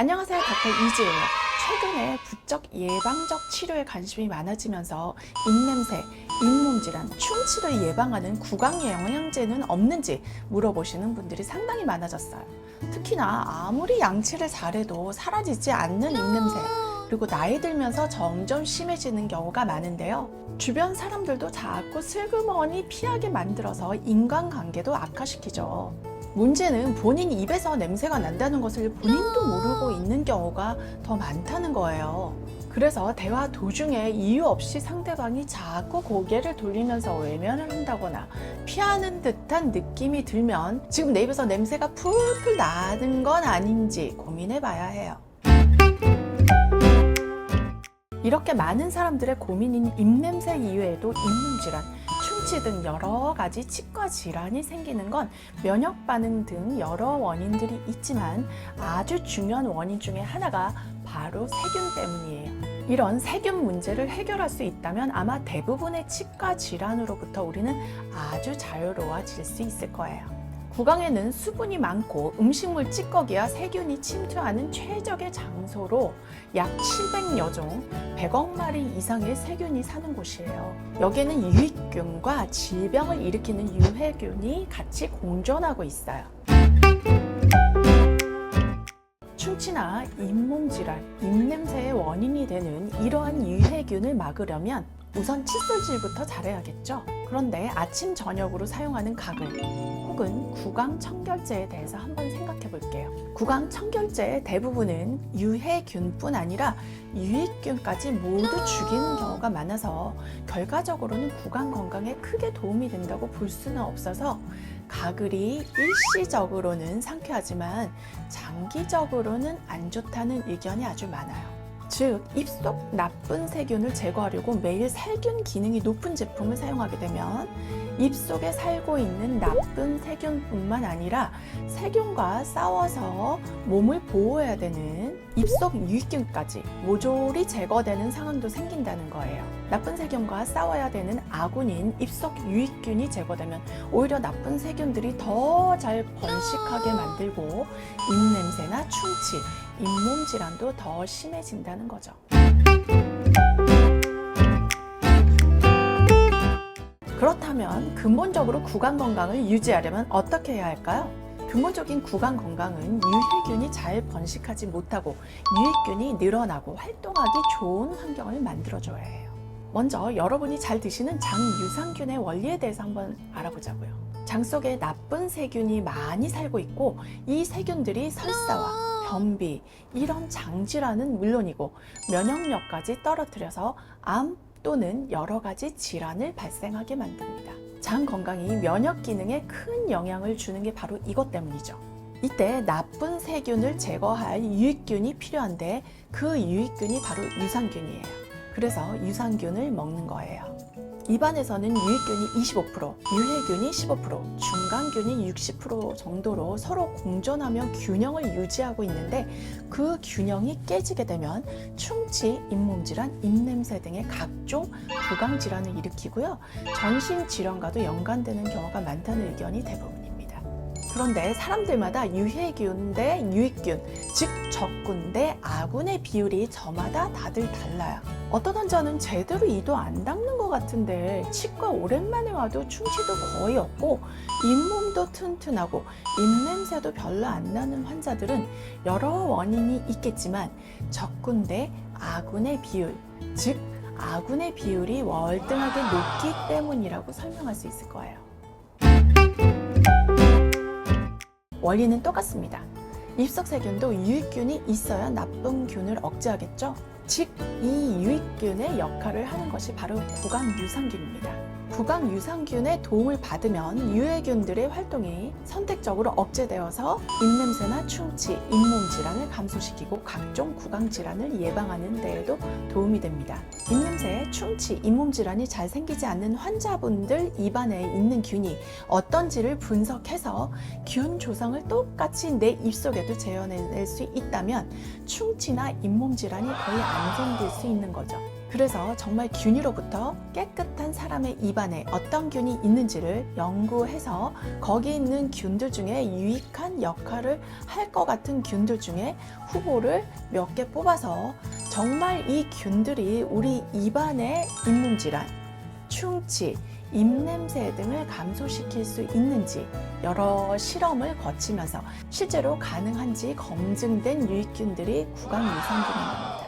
안녕하세요, 닥터 이지예요. 최근에 부쩍 예방적 치료에 관심이 많아지면서 입냄새, 잇몸질환, 충치를 예방하는 구강 영양제는 없는지 물어보시는 분들이 상당히 많아졌어요. 특히나 아무리 양치를 잘해도 사라지지 않는 입냄새, 그리고 나이 들면서 점점 심해지는 경우가 많은데요. 주변 사람들도 자꾸 슬그머니 피하게 만들어서 인간관계도 악화시키죠. 문제는 본인 입에서 냄새가 난다는 것을 본인도 모르고 있는 경우가 더 많다는 거예요. 그래서 대화 도중에 이유 없이 상대방이 자꾸 고개를 돌리면서 외면을 한다거나 피하는 듯한 느낌이 들면 지금 내 입에서 냄새가 풀풀 나는 건 아닌지 고민해 봐야 해요. 이렇게 많은 사람들의 고민인 입냄새 이외에도 잇몸질환, 충치 등 여러 가지 치과 질환이 생기는 건 면역 반응 등 여러 원인들이 있지만 아주 중요한 원인 중에 하나가 바로 세균 때문이에요. 이런 세균 문제를 해결할 수 있다면 아마 대부분의 치과 질환으로부터 우리는 아주 자유로워질 수 있을 거예요. 구강에는 수분이 많고 음식물 찌꺼기와 세균이 침투하는 최적의 장소로 약 700여 종, 100억 마리 이상의 세균이 사는 곳이에요. 여기에는 유익균과 질병을 일으키는 유해균이 같이 공존하고 있어요. 충치나 잇몸 질환, 입냄새의 원인이 되는 이러한 유해균을 막으려면 우선 칫솔질부터 잘해야겠죠. 그런데 아침 저녁으로 사용하는 가글 혹은 구강 청결제에 대해서 한번 생각해 볼게요. 구강 청결제의 대부분은 유해균뿐 아니라 유익균까지 모두 죽이는 경우가 많아서 결과적으로는 구강 건강에 크게 도움이 된다고 볼 수는 없어서 가글이 일시적으로는 상쾌하지만 장기적으로는 안 좋다는 의견이 아주 많아요. 즉, 입속 나쁜 세균을 제거하려고 매일 살균 기능이 높은 제품을 사용하게 되면 입속에 살고 있는 나쁜 세균뿐만 아니라 세균과 싸워서 몸을 보호해야 되는 입속 유익균까지 모조리 제거되는 상황도 생긴다는 거예요. 나쁜 세균과 싸워야 되는 아군인 입속 유익균이 제거되면 오히려 나쁜 세균들이 더 잘 번식하게 만들고 입냄새나 충치, 잇몸 질환도 더 심해진다는 거죠. 그렇다면 근본적으로 구강 건강을 유지하려면 어떻게 해야 할까요? 근본적인 구강 건강은 유해균이 잘 번식하지 못하고 유익균이 늘어나고 활동하기 좋은 환경을 만들어줘야 해요. 먼저 여러분이 잘 드시는 장 유산균의 원리에 대해서 한번 알아보자고요. 장 속에 나쁜 세균이 많이 살고 있고 이 세균들이 설사와 변비, 이런 장질환은 물론이고 면역력까지 떨어뜨려서 암 또는 여러 가지 질환을 발생하게 만듭니다. 장 건강이 면역 기능에 큰 영향을 주는 게 바로 이것 때문이죠. 이때 나쁜 세균을 제거할 유익균이 필요한데 그 유익균이 바로 유산균이에요. 그래서 유산균을 먹는 거예요. 입안에서는 유익균이 25%, 유해균이 15%, 중간균이 60% 정도로 서로 공존하며 균형을 유지하고 있는데 그 균형이 깨지게 되면 충치, 잇몸질환, 입냄새 등의 각종 구강질환을 일으키고요. 전신질환과도 연관되는 경우가 많다는 의견이 대부분입니다. 그런데 사람들마다 유해균 대 유익균, 즉 적군 대 아군의 비율이 저마다 다들 달라요. 어떤 환자는 제대로 이도 안 닦는 것 같은데 치과 오랜만에 와도 충치도 거의 없고 잇몸도 튼튼하고 입냄새도 별로 안 나는 환자들은 여러 원인이 있겠지만 적군 대 아군의 비율, 즉 아군의 비율이 월등하게 높기 때문이라고 설명할 수 있을 거예요. 원리는 똑같습니다. 입속 세균도 유익균이 있어야 나쁜 균을 억제하겠죠. 즉, 이 유익균의 역할을 하는 것이 바로 구강 유산균입니다. 구강 유산균의 도움을 받으면 유해균들의 활동이 선택적으로 억제되어서 입냄새나 충치, 잇몸 질환을 감소시키고 각종 구강 질환을 예방하는 데에도 도움이 됩니다. 입냄새, 충치, 잇몸 질환이 잘 생기지 않는 환자분들 입안에 있는 균이 어떤지를 분석해서 균 조성을 똑같이 내 입속에도 재현해낼 수 있다면 충치나 잇몸 질환이 거의 안 생길 수 있는 거죠. 그래서 정말 균이로부터 깨끗한 사람의 입안에 어떤 균이 있는지를 연구해서 거기 있는 균들 중에 유익한 역할을 할 것 같은 균들 중에 후보를 몇 개 뽑아서 정말 이 균들이 우리 입안의 잇몸 질환, 충치, 입냄새 등을 감소시킬 수 있는지 여러 실험을 거치면서 실제로 가능한지 검증된 유익균들이 구강유산균입니다.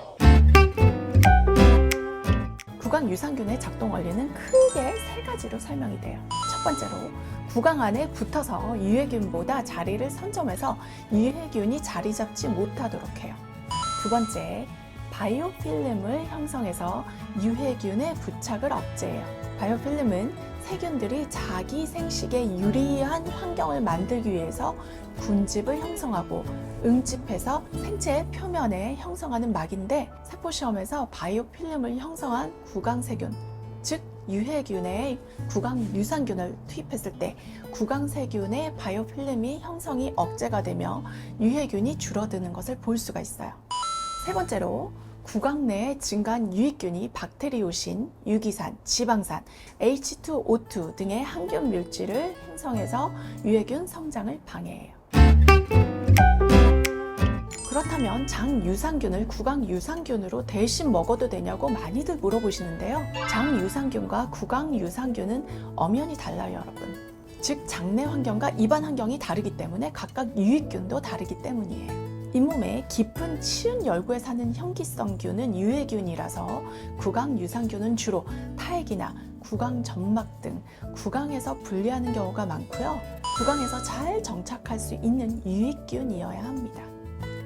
구강유산균의 작동 원리는 크게 세 가지로 설명이 돼요. 첫 번째로 구강 안에 붙어서 유해균보다 자리를 선점해서 유해균이 자리 잡지 못하도록 해요. 두 번째, 바이오필름을 형성해서 유해균의 부착을 억제해요. 바이오필름은 세균들이 자기 생식에 유리한 환경을 만들기 위해서 군집을 형성하고 응집해서 생체 표면에 형성하는 막인데, 세포시험에서 바이오필름을 형성한 구강세균, 즉 유해균의 구강유산균을 투입했을 때 구강세균의 바이오필름이 형성이 억제가 되며 유해균이 줄어드는 것을 볼 수가 있어요. 세 번째로 구강 내에 증가한 유익균이 박테리오신, 유기산, 지방산, H2O2 등의 항균 물질을 형성해서 유해균 성장을 방해해요. 그렇다면 장유산균을 구강유산균으로 대신 먹어도 되냐고 많이들 물어보시는데요. 장유산균과 구강유산균은 엄연히 달라요, 여러분. 즉 장내 환경과 입안 환경이 다르기 때문에 각각 유익균도 다르기 때문이에요. 잇몸에 깊은 치은 열구에 사는 현기성균은 유해균이라서 구강유산균은 주로 타액이나 구강점막 등 구강에서 분리하는 경우가 많고요. 구강에서 잘 정착할 수 있는 유익균이어야 합니다.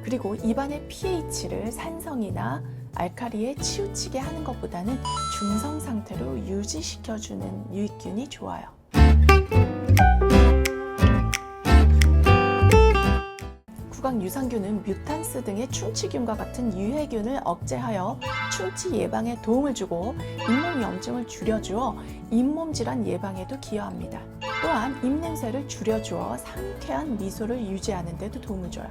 그리고 입안의 pH를 산성이나 알칼리에 치우치게 하는 것보다는 중성 상태로 유지시켜주는 유익균이 좋아요. 구강유산균은 뮤탄스 등의 충치균과 같은 유해균을 억제하여 충치 예방에 도움을 주고 잇몸 염증을 줄여주어 잇몸 질환 예방에도 기여합니다. 또한 입냄새를 줄여주어 상쾌한 미소를 유지하는 데도 도움을 줘요.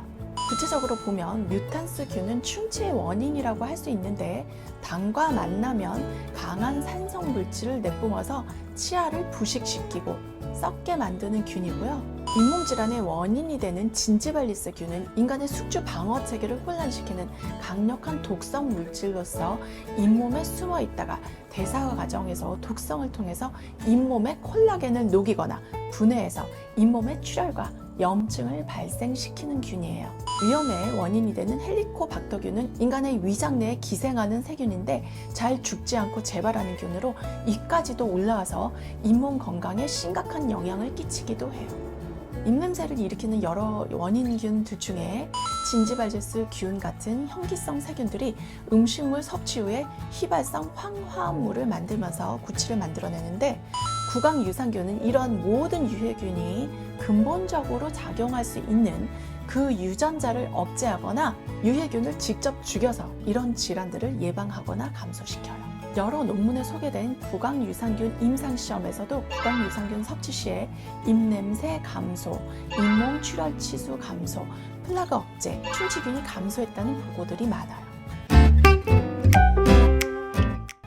구체적으로 보면 뮤탄스균은 충치의 원인이라고 할 수 있는데, 당과 만나면 강한 산성 물질을 내뿜어서 치아를 부식시키고 썩게 만드는 균이고요. 잇몸 질환의 원인이 되는 진지발리스균은 인간의 숙주 방어 체계를 혼란시키는 강력한 독성 물질로서 잇몸에 숨어 있다가 대사 과정에서 독성을 통해서 잇몸의 콜라겐을 녹이거나 분해해서 잇몸의 출혈과 염증을 발생시키는 균이에요. 위염의 원인이 되는 헬리코박터균은 인간의 위장 내에 기생하는 세균인데 잘 죽지 않고 재발하는 균으로 이까지도 올라와서 잇몸 건강에 심각한 영향을 끼치기도 해요. 입냄새를 일으키는 여러 원인균들 중에 진지발제스균 같은 현기성 세균들이 음식물 섭취 후에 휘발성 황화물을 만들면서 구취를 만들어내는데, 구강유산균은 이러한 모든 유해균이 근본적으로 작용할 수 있는 그 유전자를 억제하거나 유해균을 직접 죽여서 이런 질환들을 예방하거나 감소시켜요. 여러 논문에 소개된 구강유산균 임상시험에서도 구강유산균 섭취 시에 입냄새 감소, 잇몸 출혈 치수 감소, 플라그 억제, 충치균이 감소했다는 보고들이 많아요.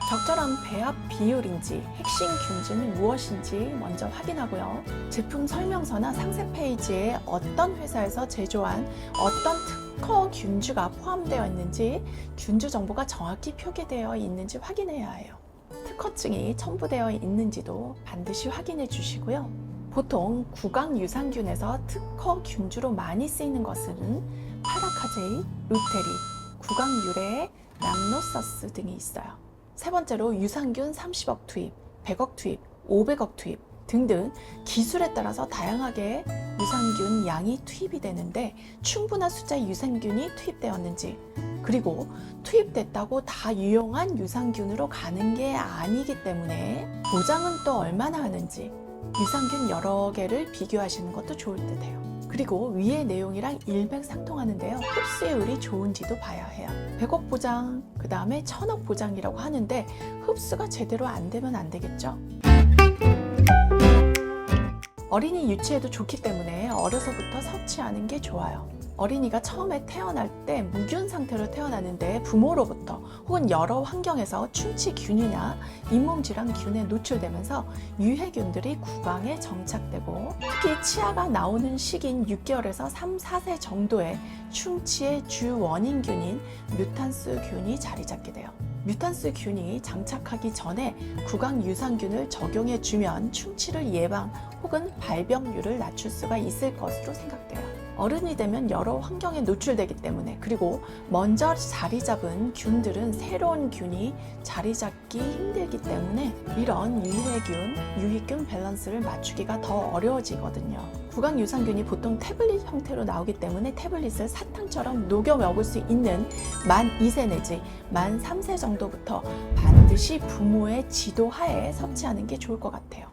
적절한 배합 비율인지, 핵심 균질은 무엇인지 먼저 확인하고요. 제품 설명서나 상세 페이지에 어떤 회사에서 제조한 어떤 특허 균주가 포함되어 있는지, 균주 정보가 정확히 표기되어 있는지 확인해야 해요. 특허증이 첨부되어 있는지도 반드시 확인해 주시고요. 보통 구강유산균에서 특허 균주로 많이 쓰이는 것은 파라카제이, 루테리, 구강유래, 람노서스 등이 있어요. 세 번째로 유산균 30억 투입, 100억 투입, 500억 투입 등등 기술에 따라서 다양하게 유산균 양이 투입이 되는데, 충분한 숫자의 유산균이 투입되었는지, 그리고 투입됐다고 다 유용한 유산균으로 가는 게 아니기 때문에 보장은 또 얼마나 하는지 유산균 여러 개를 비교하시는 것도 좋을 듯 해요. 그리고 위의 내용이랑 일맥상통하는데요. 흡수율이 좋은지도 봐야 해요. 100억 보장, 그 다음에 1000억 보장이라고 하는데 흡수가 제대로 안 되면 안 되겠죠? 어린이 유치에도 좋기 때문에 어려서부터 섭취하는 게 좋아요. 어린이가 처음에 태어날 때 무균 상태로 태어나는데 부모로부터 혹은 여러 환경에서 충치균이나 잇몸질환균에 노출되면서 유해균들이 구강에 정착되고 특히 치아가 나오는 시기인 6개월에서 3, 4세 정도의 충치의 주 원인균인 뮤탄스균이 자리 잡게 돼요. 뮤탄스균이 장착하기 전에 구강 유산균을 적용해 주면 충치를 예방 혹은 발병률을 낮출 수가 있을 것으로 생각돼요. 어른이 되면 여러 환경에 노출되기 때문에, 그리고 먼저 자리 잡은 균들은 새로운 균이 자리 잡기 힘들기 때문에 이런 유해균, 유익균 밸런스를 맞추기가 더 어려워지거든요. 구강 유산균이 보통 태블릿 형태로 나오기 때문에 태블릿을 사탕처럼 녹여 먹을 수 있는 만 2세 내지 만 3세 정도부터 반드시 부모의 지도 하에 섭취하는 게 좋을 것 같아요.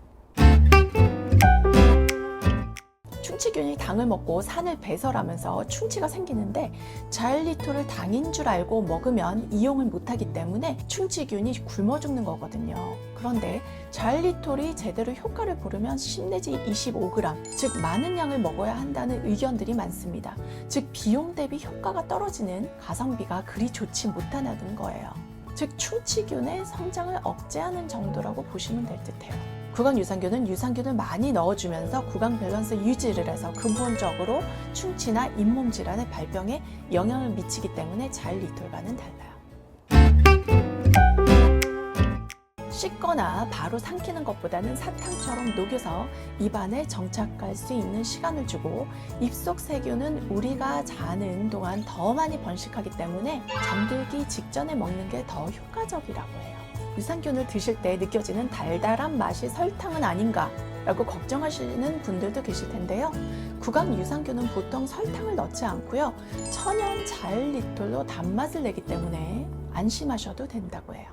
충치균이 당을 먹고 산을 배설하면서 충치가 생기는데 자일리톨을 당인 줄 알고 먹으면 이용을 못하기 때문에 충치균이 굶어 죽는 거거든요. 그런데 자일리톨이 제대로 효과를 보려면 10 내지 25g, 즉 많은 양을 먹어야 한다는 의견들이 많습니다. 즉 비용 대비 효과가 떨어지는 가성비가 그리 좋지 못하다는 거예요. 즉 충치균의 성장을 억제하는 정도라고 보시면 될 듯해요. 구강 유산균은 유산균을 많이 넣어주면서 구강 밸런스 유지를 해서 근본적으로 충치나 잇몸 질환의 발병에 영향을 미치기 때문에 자일리톨과는 달라요. 씻거나 바로 삼키는 것보다는 사탕처럼 녹여서 입안에 정착할 수 있는 시간을 주고, 입속 세균은 우리가 자는 동안 더 많이 번식하기 때문에 잠들기 직전에 먹는 게 더 효과적이라고 해요. 유산균을 드실 때 느껴지는 달달한 맛이 설탕은 아닌가 라고 걱정하시는 분들도 계실 텐데요. 구강 유산균은 보통 설탕을 넣지 않고요, 천연 자일리톨로 단맛을 내기 때문에 안심하셔도 된다고 해요.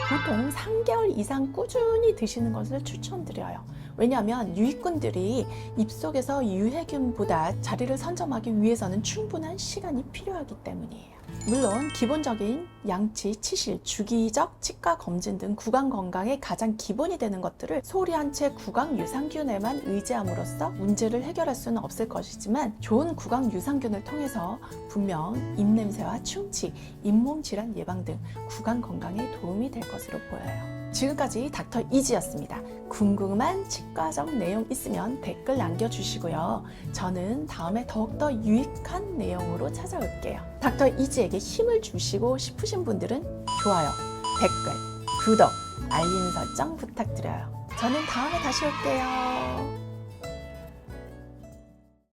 보통 3개월 이상 꾸준히 드시는 것을 추천드려요. 왜냐하면 유익균들이 입속에서 유해균보다 자리를 선점하기 위해서는 충분한 시간이 필요하기 때문이에요. 물론 기본적인 양치, 치실, 주기적 치과 검진 등 구강 건강의 가장 기본이 되는 것들을 소리 한 채 구강 유산균에만 의지함으로써 문제를 해결할 수는 없을 것이지만, 좋은 구강 유산균을 통해서 분명 입냄새와 충치, 잇몸 질환 예방 등 구강 건강에 도움이 될 것으로 보여요. 지금까지 닥터 이지였습니다. 궁금한 치과적 내용 있으면 댓글 남겨주시고요. 저는 다음에 더욱더 유익한 내용으로 찾아올게요. 닥터 이지에게 힘을 주시고 싶으신 분들은 좋아요, 댓글, 구독, 알림 설정 부탁드려요. 저는 다음에 다시 올게요.